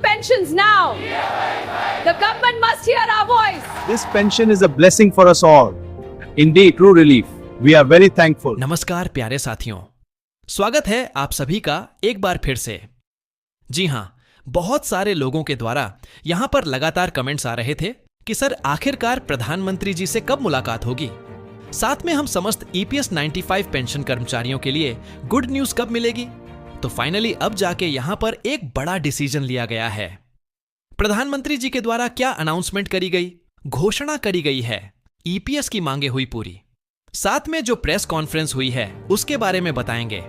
pensions now. The government must hear our voice. This pension is a blessing for us all. Indeed, true relief. We are very thankful. नमस्कार प्यारे साथियों, स्वागत है आप सभी का एक बार फिर से। जी हां, बहुत सारे लोगों के द्वारा यहां पर लगातार कमेंट्स आ रहे थे कि सर आखिरकार प्रधानमंत्री जी से कब मुलाकात होगी, साथ में हम समस्त EPS 95 पेंशन कर्मचारियों के लिए गुड न्यूज कब मिलेगी। तो फाइनली अब जाके यहां पर एक बड़ा डिसीजन लिया गया है। प्रधानमंत्री जी के द्वारा क्या अनाउंसमेंट करी गई, घोषणा करी गई है, EPS की मांगे हुई पूरी, साथ में जो प्रेस कॉन्फ्रेंस हुई है उसके बारे में बताएंगे।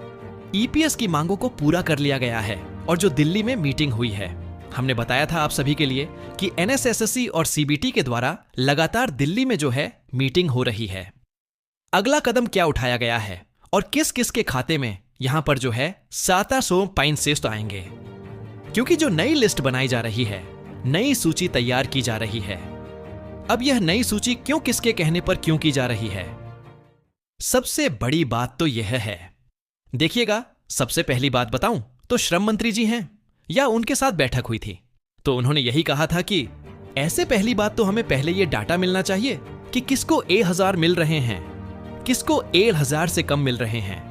EPS की मांगों को पूरा कर लिया गया है और जो दिल्ली में मीटिंग हुई है, हमने बताया था आप सभी के लिए कि NSSC और CBT के द्वारा लगातार दिल्ली में जो है मीटिंग हो रही है। अगला कदम क्या उठाया गया है और किस किस के खाते में यहां पर जो है 700 पैसे तो आएंगे, क्योंकि जो नई लिस्ट बनाई जा रही है, नई सूची तैयार की जा रही है। अब यह नई सूची क्यों, किसके कहने पर क्यों की जा रही है, सबसे बड़ी बात तो यह है। देखिएगा, सबसे पहली बात बताऊं तो श्रम मंत्री जी हैं या उनके साथ बैठक हुई थी तो उन्होंने यही कहा था कि ऐसे पहली बात तो हमें पहले यह डाटा मिलना चाहिए कि किसको 1000 मिल रहे हैं, किसको 1000 से कम मिल रहे हैं,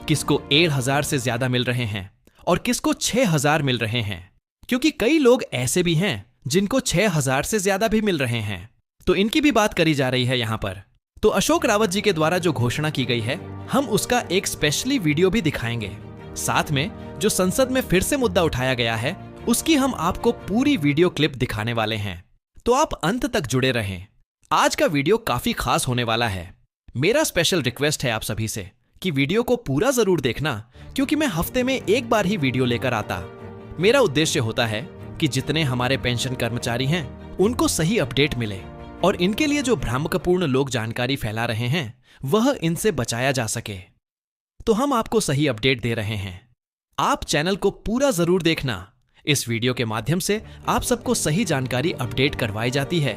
किसको 1000 से ज्यादा मिल रहे हैं और किसको 6000 मिल रहे हैं, क्योंकि कई लोग ऐसे भी हैं जिनको 6000 से ज्यादा भी मिल रहे हैं। तो इनकी भी बात करी जा रही है यहां पर। तो अशोक रावत जी के द्वारा जो घोषणा की गई है, हम उसका एक स्पेशली वीडियो भी दिखाएंगे। साथ में जो संसद में फिर से मुद्दा उठाया गया है, उसकी हम आपको पूरी वीडियो क्लिप दिखाने वाले हैं। तो आप अंत तक जुड़े रहें। आज का वीडियो काफी खास होने वाला है। मेरा स्पेशल रिक्वेस्ट है आप सभी से कि वीडियो को पूरा जरूर देखना, क्योंकि मैं हफ्ते में एक बार ही वीडियो लेकर आता। मेरा उद्देश्य होता है कि जितने हमारे पेंशन कर्मचारी हैं उनको सही अपडेट मिले और इनके लिए जो भ्रामकपूर्ण लोग जानकारी फैला रहे हैं वह इनसे बचाया जा सके। तो हम आपको सही अपडेट दे रहे हैं। आप चैनल को पूरा जरूर देखना। इस वीडियो के माध्यम से आप सबको सही जानकारी अपडेट करवाई जाती है।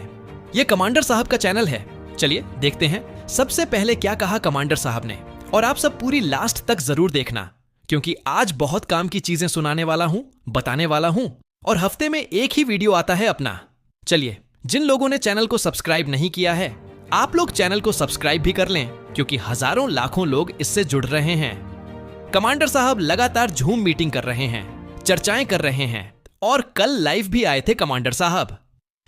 यह कमांडर साहब का चैनल है। चलिए देखते हैं सबसे पहले क्या कहा कमांडर साहब ने, और आप सब पूरी लास्ट तक जरूर देखना, क्योंकि आज बहुत काम की चीजें सुनाने वाला हूं, बताने वाला हूं, और हफ्ते में एक ही वीडियो आता है अपना। चलिए, जिन लोगों ने चैनल को सब्सक्राइब नहीं किया है, आप लोग चैनल को सब्सक्राइब भी कर लें, क्योंकि हजारों लाखों लोग इससे जुड़ रहे हैं। कमांडर साहब लगातार झूम मीटिंग कर रहे हैं, चर्चाएं कर रहे हैं, और कल लाइव भी आए थे कमांडर साहब।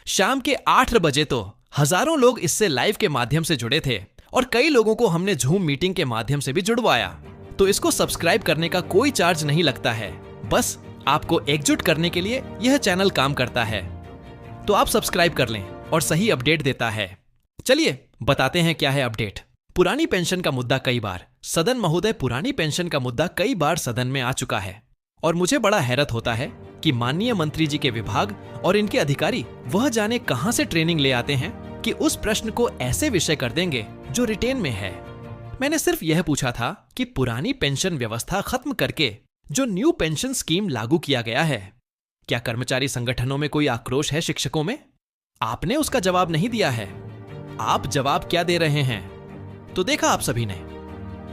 शाम के 8 बजे तो हजारों लोग इससे लाइव के माध्यम से जुड़े थे और कई लोगों को हमने झूम मीटिंग के माध्यम से भी जुड़वाया। तो इसको सब्सक्राइब करने का कोई चार्ज नहीं लगता है, बस आपको एकजुट करने के लिए यह चैनल काम करता है। तो आप सब्सक्राइब कर लें और सही अपडेट देता है। चलिए बताते हैं क्या है अपडेट। पुरानी पेंशन का मुद्दा कई बार सदन महोदय, पुरानी पेंशन का मुद्दा कई बार सदन में आ चुका है और मुझे बड़ा हैरत होता है कि माननीय मंत्री जी के विभाग और इनके अधिकारी वह जाने कहां से ट्रेनिंग ले आते हैं कि उस प्रश्न को ऐसे विषय कर देंगे जो रिटेन में है। मैंने सिर्फ यह पूछा था कि पुरानी पेंशन व्यवस्था खत्म करके जो न्यू पेंशन स्कीम लागू किया गया है, क्या कर्मचारी संगठनों में कोई आक्रोश है शिक्षकों में? आपने उसका जवाब नहीं दिया है। आप जवाब क्या दे रहे हैं? तो देखा आप सभी ने,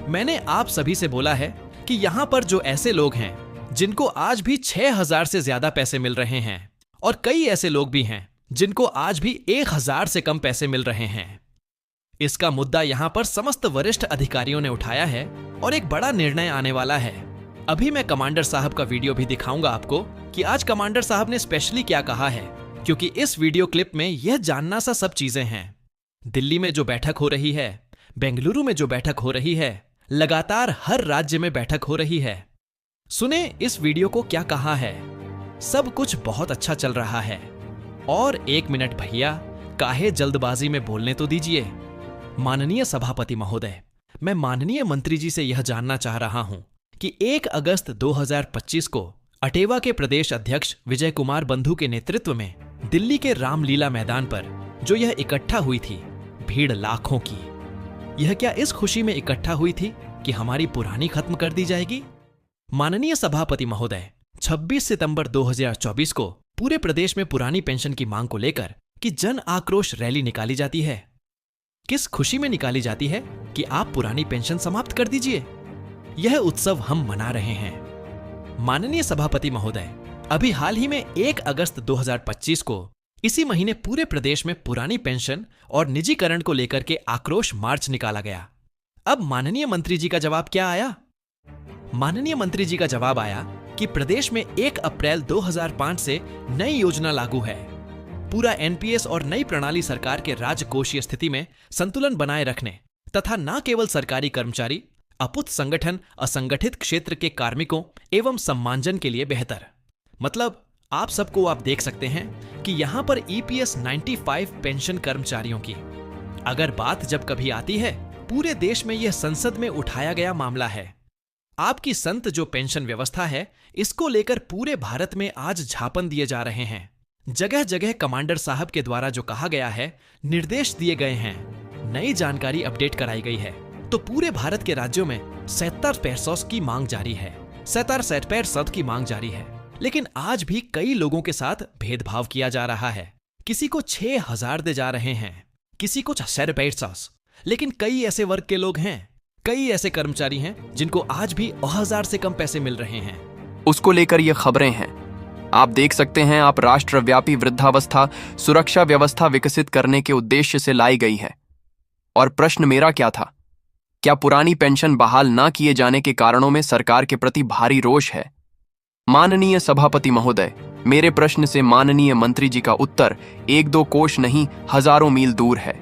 मैंने आप सभी से बोला है कि यहां पर जो ऐसे लोग हैं जिनको आज भी 6000 से ज्यादा पैसे मिल रहे हैं, और कई ऐसे लोग भी हैं जिनको आज भी 1000 से कम पैसे मिल रहे हैं, इसका मुद्दा यहां पर समस्त वरिष्ठ अधिकारियों ने उठाया है और एक बड़ा निर्णय आने वाला है। अभी मैं कमांडर साहब का वीडियो भी दिखाऊंगा आपको कि आज कमांडर साहब ने स्पेशली क्या कहा है, क्योंकि इस वीडियो क्लिप में यह जानना सा सब चीजें हैं। दिल्ली में जो बैठक हो रही है, बेंगलुरु में जो बैठक हो रही है, लगातार हर राज्य में बैठक हो रही है। सुने इस वीडियो को क्या कहा है। सब कुछ बहुत अच्छा चल रहा है। और 1 मिनट भैया, काहे जल्दबाजी में बोलने तो दीजिए। माननीय सभापति महोदय, मैं माननीय मंत्री जी से यह जानना चाह रहा हूं कि 1 अगस्त 2025 को अटेवा के प्रदेश अध्यक्ष विजय कुमार बंधु के नेतृत्व में दिल्ली के रामलीला मैदान पर जो यह इकट्ठा हुई थी, भीड़ लाखों की, यह क्या इस खुशी में इकट्ठा हुई थी कि हमारी पुरानी खत्म कर दी जाएगी? माननीय सभापति महोदय, 26 सितंबर 2024 को पूरे प्रदेश में पुरानी पेंशन की मांग को लेकर कि जन आक्रोश रैली निकाली जाती है। किस खुशी में निकाली जाती है कि आप पुरानी पेंशन समाप्त कर दीजिए। यह उत्सव हम मना रहे हैं। माननीय सभापति महोदय, अभी हाल ही में 1 अगस्त 2025 को इसी महीने पूरे प्रदेश में पुरानी पेंशन और निजीकरण को लेकर के आक्रोश मार्च निकाला गया। अब माननीय मंत्री जी का जवाब क्या आया? माननीय मंत्री जी का जवाब आया कि प्रदेश में 1 अप्रैल 2005 से नई योजना लागू है। पूरा एनपीएस और नई प्रणाली सरकार के राजकोषीय स्थिति में संतुलन बनाए रखने तथा न केवल सरकारी कर्मचारी, अपुत संगठन, असंगठित क्षेत्र के कार्मिकों एवं सम्मानजन के लिए बेहतर। मतलब आप सबको आप देख सकते हैं कि यहां पर ईपीएस 95 पेंशन कर्मचारियों की अगर बात जब कभी आती है, पूरे देश में यह संसद में उठाया गया मामला है। आपकी संत जो पेंशन व्यवस्था है, इसको लेकर पूरे भारत में आज झापन दिए जा रहे हैं। जगह जगह कमांडर साहब के द्वारा जो कहा गया है, निर्देश दिए गए हैं, नई जानकारी अपडेट कराई गई है, तो पूरे भारत के राज्यों में 77% की मांग जारी है, 77% की मांग जारी है। लेकिन आज भी कई लोगों के साथ भेदभाव किया जा रहा है। किसी को 6,000 दे जा रहे हैं, किसी को 6,500। लेकिन कई ऐसे वर्ग के लोग हैं, कई ऐसे कर्मचारी हैं जिनको आज भी 1000 से कम पैसे मिल रहे हैं। उसको लेकर ये खबरें हैं। आप देख सकते हैं, आप राष्ट्रव्यापी वृद्धावस्था सुरक्षा व्यवस्था विकसित करने के उद्देश्य से लाई गई है। और प्रश्न मेरा क्या था? क्या पुरानी पेंशन बहाल न किए जाने के कारणों में सरकार के प्रति भारी रोष है? माननीय सभापति महोदय, मेरे प्रश्न से माननीय मंत्री जी का उत्तर 1-2 कोश नहीं, हजारों मील दूर है।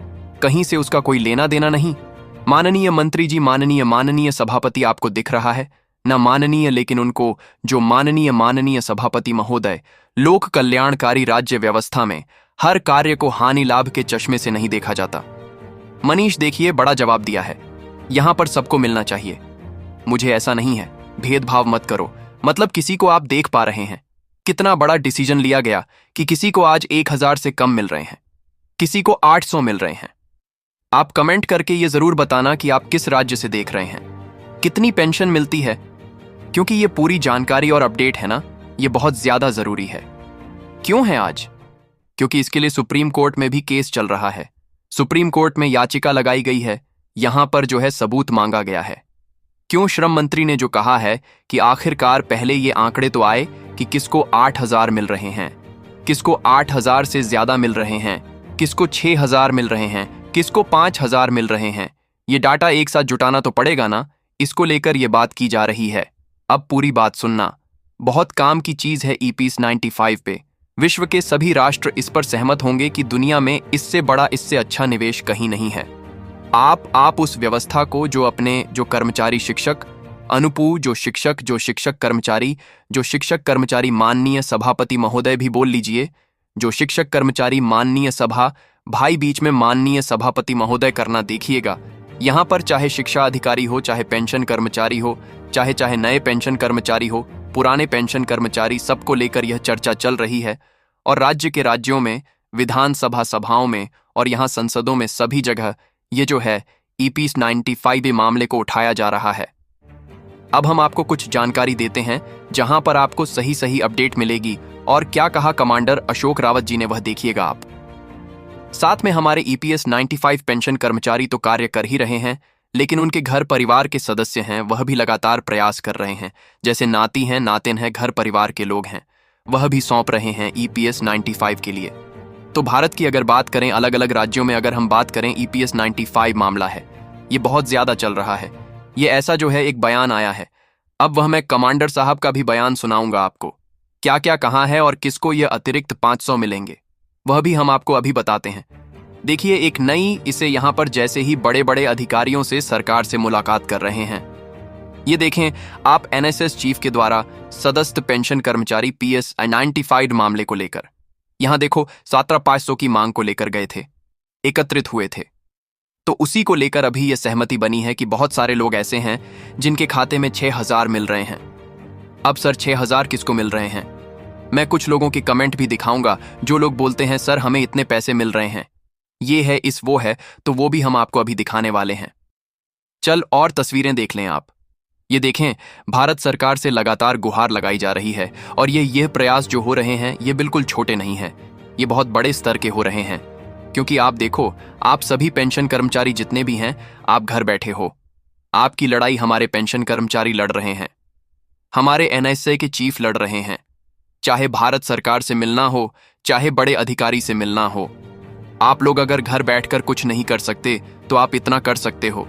कहीं से उसका कोई लेना देना नहीं। माननीय मंत्री जी, माननीय सभापति आपको दिख रहा है ना? माननीय, लेकिन उनको जो माननीय सभापति महोदय, लोक कल्याणकारी राज्य व्यवस्था में हर कार्य को हानि लाभ के चश्मे से नहीं देखा जाता। मनीष देखिए, बड़ा जवाब दिया है। यहां पर सबको मिलना चाहिए। मुझे ऐसा नहीं है, भेदभाव मत करो। मतलब किसी को आप देख पा रहे हैं, कितना बड़ा डिसीजन लिया गया कि किसी को आज 1000 से कम मिल रहे हैं, किसी को 800 मिल रहे हैं। आप कमेंट करके ये जरूर बताना कि आप किस राज्य से देख रहे हैं, कितनी पेंशन मिलती है, क्योंकि ये पूरी जानकारी और अपडेट है ना, ये बहुत ज्यादा जरूरी है। क्यों है आज? क्योंकि इसके लिए सुप्रीम कोर्ट में भी केस चल रहा है। सुप्रीम कोर्ट में याचिका लगाई गई है, यहां पर जो है सबूत मांगा गया है। क्यों? श्रम मंत्री ने जो कहा है कि आखिरकार पहले ये आंकड़े तो आए कि किसको 8,000 मिल रहे हैं, किसको 8,000 से ज्यादा मिल रहे हैं, किसको 6,000 मिल रहे हैं, किसको 5,000 मिल रहे हैं। ये डाटा एक साथ जुटाना तो पड़ेगा ना, इसको लेकर ये बात की जा रही है। अब पूरी बात सुनना, बहुत काम की चीज है ईपीएस 95 पे। विश्व के सभी राष्ट्र इस पर सहमत होंगे कि दुनिया में इससे बड़ा, इससे अच्छा निवेश कहीं नहीं है। आप उस व्यवस्था को जो कर्मचारी शिक्षक, अनुपू जो शिक्षक कर्मचारी माननीय सभापति महोदय भी बोल लीजिए, जो शिक्षक कर्मचारी माननीय सभा, भाई बीच में माननीय सभापति महोदय करना देखिएगा। यहां पर चाहे शिक्षा अधिकारी हो, चाहे पेंशन कर्मचारी हो, चाहे नए पेंशन कर्मचारी हो, पुराने पेंशन कर्मचारी, सबको लेकर यह चर्चा चल रही है। और राज्यों में, विधानसभा सभाओं में और यहाँ संसदों में सभी जगह ये जो है ईपीएस 95 मामले को उठाया जा रहा है। अब हम आपको कुछ जानकारी देते हैं जहां पर आपको सही अपडेट मिलेगी। और क्या कहा कमांडर अशोक रावत जी ने, वह देखिएगा आप। साथ में हमारे ईपीएस 95 पेंशन कर्मचारी तो कार्य कर ही रहे हैं, लेकिन उनके घर परिवार के सदस्य हैं, वह भी लगातार प्रयास कर रहे हैं। जैसे नाती हैं, नातिन हैं, घर परिवार के लोग हैं, वह भी सौंप रहे हैं ईपीएस 95 के लिए। तो भारत की अगर बात करें, अलग अलग राज्यों में अगर हम बात करें, ईपीएस 95 मामला है, ये बहुत ज्यादा चल रहा है। ये ऐसा जो है एक बयान आया है, अब वह मैं कमांडर साहब का भी बयान सुनाऊंगा आपको। क्या क्या कहाँ है और किसको ये अतिरिक्त 500 मिलेंगे, वह भी हम आपको अभी बताते हैं। देखिए, एक नई इसे यहाँ पर जैसे ही बड़े बड़े अधिकारियों से सरकार से मुलाकात कर रहे हैं। ये देखें आप, एनएसएस चीफ के द्वारा सदस्य पेंशन कर्मचारी पीएस 95 मामले को लेकर, यहां देखो 17,500 की मांग को लेकर गए थे, एकत्रित हुए थे। तो उसी को लेकर अभी यह सहमति बनी है कि बहुत सारे लोग ऐसे हैं जिनके खाते में 6,000 मिल रहे हैं। अब सर 6,000 किसको मिल रहे हैं? मैं कुछ लोगों की कमेंट भी दिखाऊंगा जो लोग बोलते हैं सर हमें इतने पैसे मिल रहे हैं, ये है, इस वो है, तो वो भी हम आपको अभी दिखाने वाले हैं। चल और तस्वीरें देख लें आप। ये देखें, भारत सरकार से लगातार गुहार लगाई जा रही है और ये प्रयास जो हो रहे हैं ये बिल्कुल छोटे नहीं हैं, ये बहुत बड़े स्तर के हो रहे हैं। क्योंकि आप देखो, आप सभी पेंशन कर्मचारी जितने भी हैं, आप घर बैठे हो। आपकी लड़ाई हमारे पेंशन कर्मचारी लड़ रहे हैं, हमारे एनएसए के चीफ लड़ रहे हैं, चाहे भारत सरकार से मिलना हो, चाहे बड़े अधिकारी से मिलना हो। आप लोग अगर घर बैठकर कुछ नहीं कर सकते तो आप इतना कर सकते हो,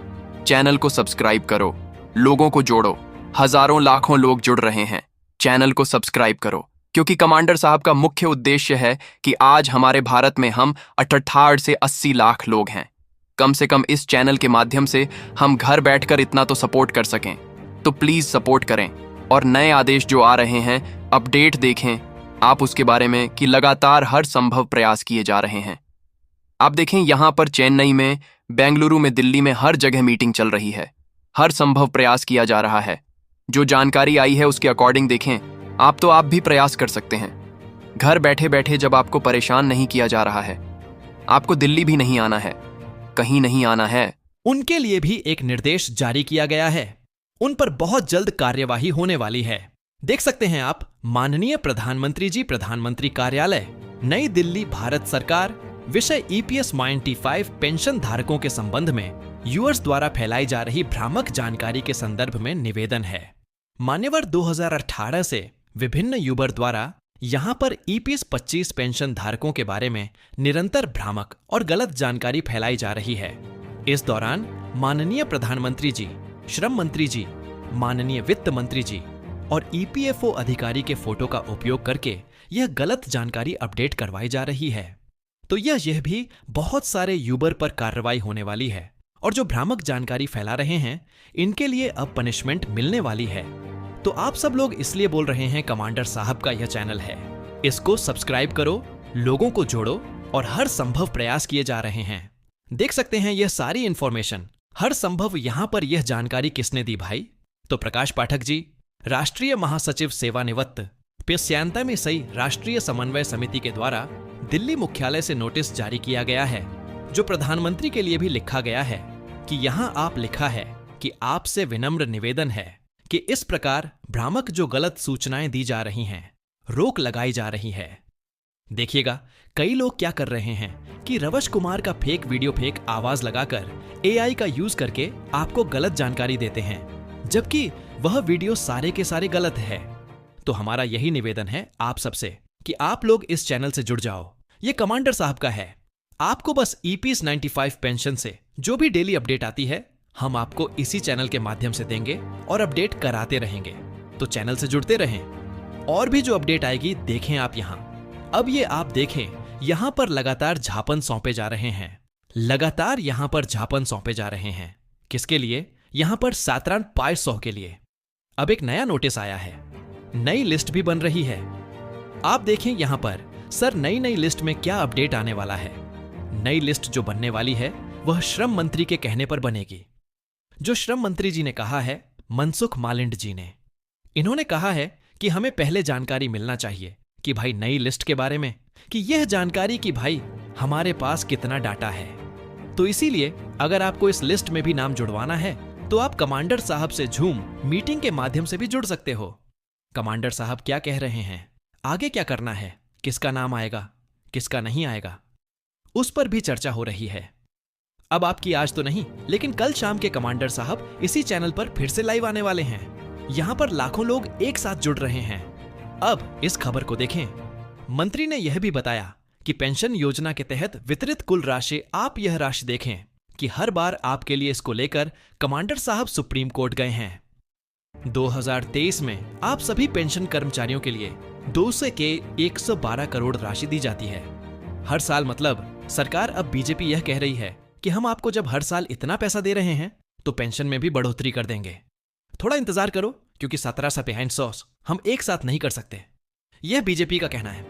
चैनल को सब्सक्राइब करो, लोगों को जोड़ो। हजारों लाखों लोग जुड़ रहे हैं, चैनल को सब्सक्राइब करो, क्योंकि कमांडर साहब का मुख्य उद्देश्य है कि आज हमारे भारत में हम 68 से 80 लाख लोग हैं। कम से कम इस चैनल के माध्यम से हम घर बैठकर इतना तो सपोर्ट कर सकें। तो प्लीज सपोर्ट करें और नए आदेश जो आ रहे हैं, अपडेट देखें आप उसके बारे में कि लगातार हर संभव प्रयास किए जा रहे हैं। आप देखें यहाँ पर चेन्नई में, बेंगलुरु में, दिल्ली में हर जगह मीटिंग चल रही है, हर संभव प्रयास किया जा रहा है। जो जानकारी आई है उसके अकॉर्डिंग देखें आप भी प्रयास कर सकते हैं। घर बैठे बैठे जब आपको परेशान नहीं किया जा रहा है, आपको दिल्ली भी नहीं आना है, कहीं नहीं आना है। उनके लिए भी एक निर्देश जारी किया गया है। उन पर बहुत जल्द कार्यवाही होने वाली है। देख सकते हैं आप, माननीय प्रधानमंत्री जी, प्रधानमंत्री कार्यालय, नई दिल्ली, भारत सरकार। विषय EPS 95 पेंशन धारकों के संबंध में यूजर्स द्वारा फैलाई जा रही भ्रामक जानकारी के संदर्भ में निवेदन है। मान्यवर 2018 से विभिन्न यूबर द्वारा यहां पर EPS 25 पेंशन धारकों के बारे में निरंतर भ्रामक और गलत जानकारी फैलाई जा रही है। इस दौरान माननीय प्रधानमंत्री जी, श्रम मंत्री जी, माननीय वित्त मंत्री जी और EPFO अधिकारी के फोटो का उपयोग करके यह गलत जानकारी अपडेट करवाई जा रही है। तो यह भी बहुत सारे यूबर पर कार्रवाई होने वाली है और जो भ्रामक जानकारी फैला रहे हैं इनके लिए अब पनिशमेंट मिलने वाली है। तो आप सब लोग इसलिए बोल रहे हैं कमांडर साहब का यह चैनल है, इसको सब्सक्राइब करो, लोगों को जोड़ो और हर संभव प्रयास किए जा रहे हैं। देख सकते हैं यह सारी इंफॉर्मेशन, हर संभव यहां पर यह जानकारी किसने दी भाई? तो प्रकाश पाठक जी, राष्ट्रीय महासचिव सेवानिवृत्त पेश्यांता में सही राष्ट्रीय समन्वय समिति के द्वारा दिल्ली मुख्यालय से नोटिस जारी किया गया है, जो प्रधानमंत्री के लिए भी लिखा गया है कि यहां आप लिखा है कि आपसे विनम्र निवेदन है कि इस प्रकार भ्रामक जो गलत सूचनाएं दी जा रही हैं, रोक लगाई जा रही है। देखिएगा, कई लोग क्या कर रहे हैं कि रवश कुमार का फेक वीडियो, फेक आवाज लगाकर AI का यूज करके आपको गलत जानकारी देते हैं, जबकि वह वीडियो सारे के सारे गलत है। तो हमारा यही निवेदन है आप सबसे कि आप लोग इस चैनल से जुड़ जाओ। ये कमांडर साहब का है। आपको बस EPS 95 पेंशन से जो भी डेली अपडेट आती है हम आपको इसी चैनल के माध्यम से देंगे और अपडेट कराते रहेंगे। तो चैनल से जुड़ते रहें और भी जो अपडेट आएगी देखें आप यहाँ। अब ये आप देखें, यहाँ पर लगातार झापन सौंपे जा रहे हैं, लगातार यहाँ पर झापन सौंपे जा रहे हैं। किसके लिए? यहाँ पर सातरान 500 के लिए। अब एक नया नोटिस आया है, नई लिस्ट भी बन रही है। आप देखें यहाँ पर सर, नई लिस्ट में क्या अपडेट आने वाला है। नई लिस्ट जो बनने वाली है वह श्रम मंत्री के कहने पर बनेगी। जो श्रम मंत्री जी ने कहा है, मनसुख मालिंड जी ने, इन्होंने कहा है कि हमें पहले जानकारी मिलना चाहिए कि भाई नई लिस्ट के बारे में, कि यह जानकारी कि भाई हमारे पास कितना डाटा है। तो इसीलिए अगर आपको इस लिस्ट में भी नाम जुड़वाना है तो आप कमांडर साहब से झूम मीटिंग के माध्यम से भी जुड़ सकते हो। कमांडर साहब क्या कह रहे हैं, आगे क्या करना है, किसका नाम आएगा, किसका नहीं आएगा, उस पर भी चर्चा हो रही है। अब आपकी आज तो नहीं, लेकिन कल शाम के कमांडर साहब इसी चैनल पर फिर से लाइव आने वाले हैं। यहां पर लाखों लोग एक साथ जुड़ रहे हैं। अब इस खबर को देखें। मंत्री ने यह भी बताया कि पेंशन योजना के तहत वितरित कुल राशि, आप यह राशि देखें कि हर बार आपके लिए इसको लेकर कमांडर साहब सुप्रीम कोर्ट गए हैं। 2023 में आप सभी पेंशन कर्मचारियों के लिए 200 के 112 करोड़ राशि दी जाती है हर साल। मतलब सरकार अब बीजेपी यह कह रही है कि हम आपको जब हर साल इतना पैसा दे रहे हैं तो पेंशन में भी बढ़ोतरी कर देंगे। थोड़ा इंतजार करो, क्योंकि 1700 हम एक साथ नहीं कर सकते, यह बीजेपी का कहना है।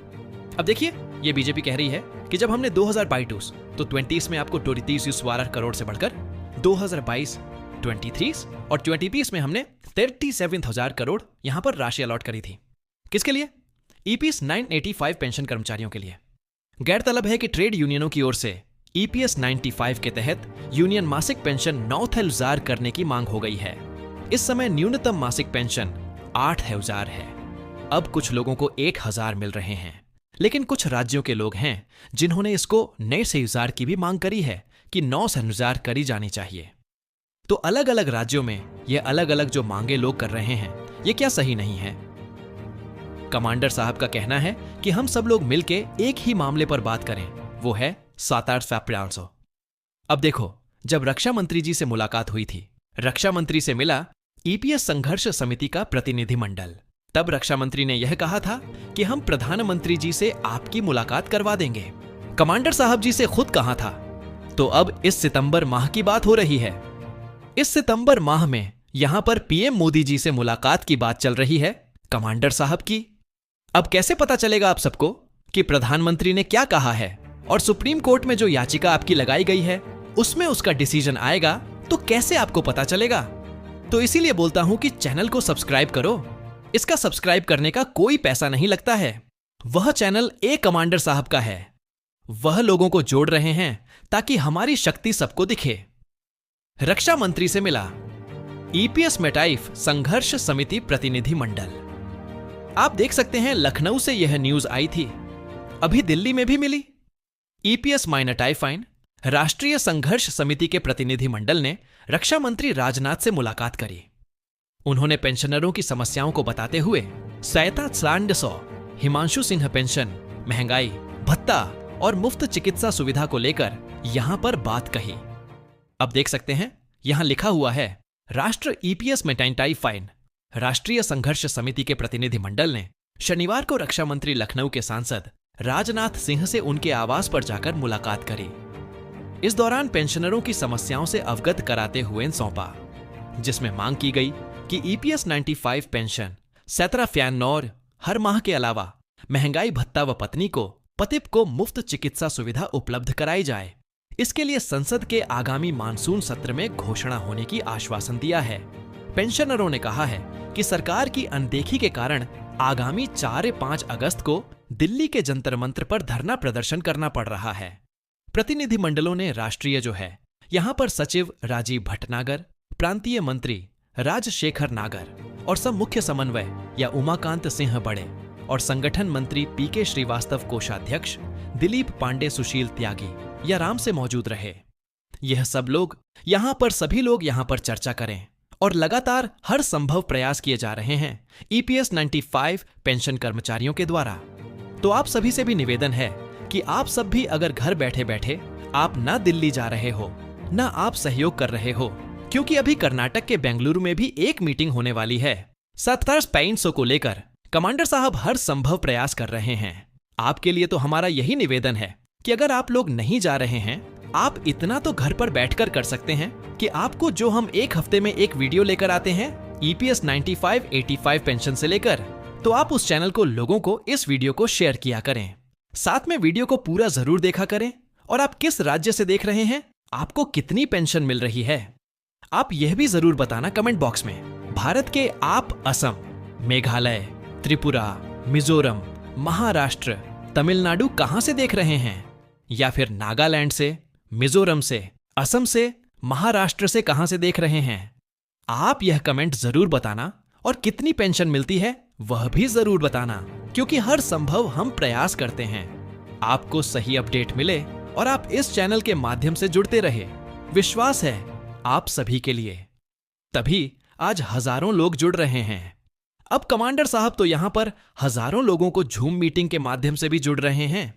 अब देखिए, यह बीजेपी कह रही है कि जब हमने 2022 तो 20 में आपको 33 करोड़ से बढ़कर 2022, 23 और 2020 में हमने 37,000 करोड़ यहां पर राशि अलॉट करी थी। किसके लिए? EPS 985 पेंशन कर्मचारियों के लिए। गैरतलब है कि ट्रेड यूनियनों की ओर से EPS 95 के तहत यूनियन मासिक पेंशन 9,000 करने की मांग हो गई है। इस समय न्यूनतम मासिक पेंशन 8,000 है। अब कुछ लोगों को 1,000 मिल रहे हैं, लेकिन कुछ राज्यों के लोग हैं जिन्होंने इसको 9,000 की भी मांग करी है कि 9,000 करी जानी चाहिए। तो अलग अलग राज्यों में ये अलग अलग जो मांगे लोग कर रहे हैं, ये क्या सही नहीं है? कमांडर साहब का कहना है कि हम सब लोग मिलके एक ही मामले पर बात करें, वो है सातार फैप्रांसो। अब देखो, जब रक्षा मंत्री जी से मुलाकात हुई थी, रक्षा मंत्री से मिला ईपीएस संघर्ष समिति का प्रतिनिधिमंडल। तब रक्षा मंत्री ने यह कहा था कि हम प्रधानमंत्री जी से आपकी मुलाकात करवा देंगे। कमांडर साहब जी से खुद कहा था। तो अब इस सितंबर माह की बात हो रही है। इस सितंबर माह में यहां पर पीएम मोदी जी से मुलाकात की बात चल रही है, कमांडर साहब की। अब कैसे पता चलेगा आप सबको कि प्रधानमंत्री ने क्या कहा है और सुप्रीम कोर्ट में जो याचिका आपकी लगाई गई है उसमें उसका डिसीजन आएगा, तो कैसे आपको पता चलेगा? तो इसीलिए बोलता हूं कि चैनल को सब्सक्राइब करो। इसका सब्सक्राइब करने का कोई पैसा नहीं लगता है। वह चैनल ए कमांडर साहब का है। वह लोगों को जोड़ रहे हैं ताकि हमारी शक्ति सबको दिखे। रक्षा मंत्री से मिला ईपीएस मेटाइफ संघर्ष समिति प्रतिनिधि मंडल। आप देख सकते हैं लखनऊ से यह न्यूज आई थी, अभी दिल्ली में भी मिली। ईपीएस माइनटाइफाइन राष्ट्रीय संघर्ष समिति के प्रतिनिधि मंडल ने रक्षा मंत्री राजनाथ से मुलाकात करी। उन्होंने पेंशनरों की समस्याओं को बताते हुए सैता सांडसौ, हिमांशु सिन्हा पेंशन, महंगाई भत्ता और मुफ्त चिकित्सा सुविधा को लेकर यहां पर बात कही। अब देख सकते हैं यहां लिखा हुआ है राष्ट्र ईपीएस मेटाइफाइन राष्ट्रीय संघर्ष समिति के प्रतिनिधि मंडल ने शनिवार को रक्षा मंत्री लखनऊ के सांसद राजनाथ सिंह से उनके आवास पर जाकर मुलाकात करी। इस दौरान पेंशनरों की समस्याओं से अवगत कराते हुए सौंपा, जिसमें मांग की गई कि ईपीएस 95 पेंशन 17 फ्यानौर हर माह के अलावा महंगाई भत्ता व पत्नी को पतिप को मुफ्त चिकित्सा सुविधा उपलब्ध कराई जाए। इसके लिए संसद के आगामी मानसून सत्र में घोषणा होने की आश्वासन दिया है। पेंशनरों ने कहा है कि सरकार की अनदेखी के कारण आगामी 4-5 अगस्त को दिल्ली के जंतर मंतर पर धरना प्रदर्शन करना पड़ रहा है। प्रतिनिधि मंडलों ने राष्ट्रीय जो है यहां पर सचिव राजीव भटनागर, प्रांतीय मंत्री राजशेखर नागर और सब मुख्य समन्वय या उमाकांत सिंह बड़े और संगठन मंत्री पीके श्रीवास्तव, कोषाध्यक्ष दिलीप पांडे, सुशील त्यागी या राम से मौजूद रहे। यह सब लोग यहां पर सभी लोग यहां पर चर्चा करें और लगातार हर संभव प्रयास किए जा रहे हैं ईपीएस 95 पेंशन कर्मचारियों के द्वारा। तो आप सभी से भी निवेदन है कि आप सब भी अगर घर बैठे बैठे आप ना दिल्ली जा रहे हो ना आप सहयोग कर रहे हो, क्योंकि अभी कर्नाटक के बेंगलुरु में भी एक मीटिंग होने वाली है। सातार फैप्रांसो को लेकर कमांडर साहब हर संभव प्रयास कर रहे हैं। आपके लिए तो हमारा यही निवेदन है कि अगर आप लोग नहीं जा रहे हैं, आप इतना तो घर पर बैठकर कर सकते हैं कि आपको जो हम एक हफ्ते में एक वीडियो लेकर आते हैं ईपीएस 95-85 पेंशन से लेकर, तो आप उस चैनल को लोगों को इस वीडियो को शेयर किया करें। साथ में वीडियो को पूरा जरूर देखा करें और आप किस राज्य से देख रहे हैं, आपको कितनी पेंशन मिल रही है, आप यह भी जरूर बताना कमेंट बॉक्स में। भारत के आप असम, मेघालय, त्रिपुरा, मिजोरम, महाराष्ट्र, तमिलनाडु कहां से देख रहे हैं, या फिर नागालैंड से, मिजोरम से, असम से, महाराष्ट्र से कहां से देख रहे हैं, आप यह कमेंट जरूर बताना और कितनी पेंशन मिलती है वह भी जरूर बताना, क्योंकि हर संभव हम प्रयास करते हैं आपको सही अपडेट मिले और आप इस चैनल के माध्यम से जुड़ते रहे। विश्वास है आप सभी के लिए, तभी आज हजारों लोग जुड़ रहे हैं। अब कमांडर साहब तो यहां पर हजारों लोगों को जूम मीटिंग के माध्यम से भी जुड़ रहे हैं।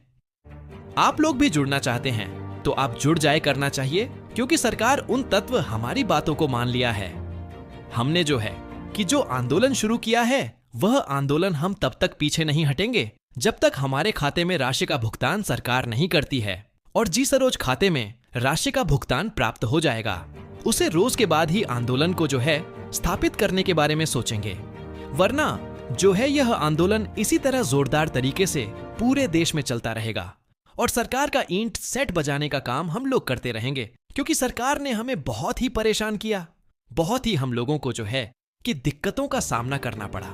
आप लोग भी जुड़ना चाहते हैं तो आप जुड़ जाए करना चाहिए, क्योंकि सरकार उन तत्व हमारी बातों को मान लिया है। हमने जो है कि जो आंदोलन शुरू किया है वह आंदोलन हम तब तक पीछे नहीं हटेंगे जब तक हमारे खाते में राशि का भुगतान सरकार नहीं करती है। और जी सरोज खाते में राशि का भुगतान प्राप्त हो जाएगा, उसे रोज के बाद ही आंदोलन को जो है स्थापित करने के बारे में सोचेंगे। वरना जो है यह आंदोलन इसी तरह जोरदार तरीके से पूरे देश में चलता रहेगा और सरकार का ईंट सेट बजाने का काम हम लोग करते रहेंगे, क्योंकि सरकार ने हमें बहुत ही परेशान किया, बहुत ही हम लोगों को जो है कि दिक्कतों का सामना करना पड़ा।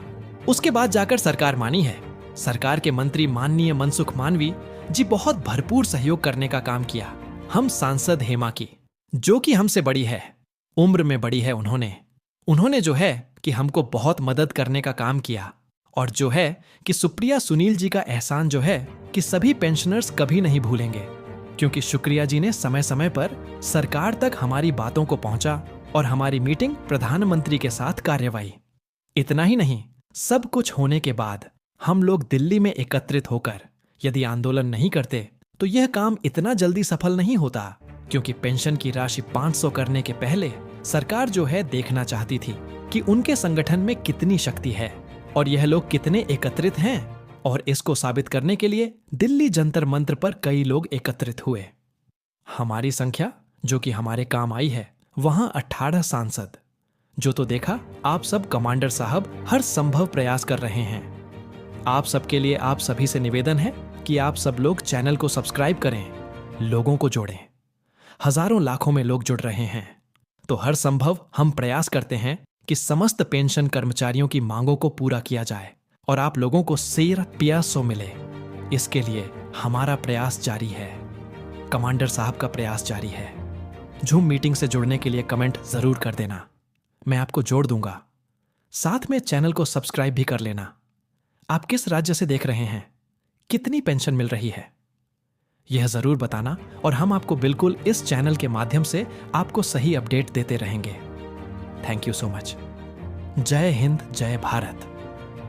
उसके बाद जाकर सरकार मानी है। सरकार के मंत्री माननीय मनसुख मांडवी जी बहुत भरपूर सहयोग करने का काम किया। हम सांसद हेमा की, जो कि हमसे बड़ी है, उम्र में बड़ी है, उन्होंने जो है कि हमको बहुत मदद करने का काम किया। और जो है कि सुप्रिया सुनील जी का एहसान जो है कि सभी पेंशनर्स कभी नहीं भूलेंगे, क्योंकि शुक्रिया जी ने समय समय पर सरकार तक हमारी बातों को पहुंचा और हमारी मीटिंग प्रधानमंत्री के साथ कार्यवाही। इतना ही नहीं, सब कुछ होने के बाद हम लोग दिल्ली में एकत्रित होकर यदि आंदोलन नहीं करते तो यह काम इतना जल्दी सफल नहीं होता, क्योंकि पेंशन की राशि 500 करने के पहले सरकार जो है देखना चाहती थी कि उनके संगठन में कितनी शक्ति है और यह लोग कितने एकत्रित हैं। और इसको साबित करने के लिए दिल्ली जंतर मंतर पर कई लोग एकत्रित हुए। हमारी संख्या जो कि हमारे काम आई है, वहां 18 सांसद। जो तो देखा, आप सब कमांडर साहब हर संभव प्रयास कर रहे हैं। आप सबके लिए आप सभी से निवेदन है कि आप सब लोग चैनल को सब्सक्राइब करें, लोगों को जोड़ें। हजारों लाखों में लोग जुड़ रहे हैं, तो हर संभव हम प्रयास करते हैं कि समस्त पेंशन कर्मचारियों की मांगों को पूरा किया जाए और आप लोगों को सेर पियासो मिले। इसके लिए हमारा प्रयास जारी है, कमांडर साहब का प्रयास जारी है। झूम मीटिंग से जुड़ने के लिए कमेंट जरूर कर देना, मैं आपको जोड़ दूंगा। साथ में चैनल को सब्सक्राइब भी कर लेना। आप किस राज्य से देख रहे हैं, कितनी पेंशन मिल रही है, यह जरूर बताना और हम आपको बिल्कुल इस चैनल के माध्यम से आपको सही अपडेट देते रहेंगे। Thank you so much. जय हिंद, जय भारत।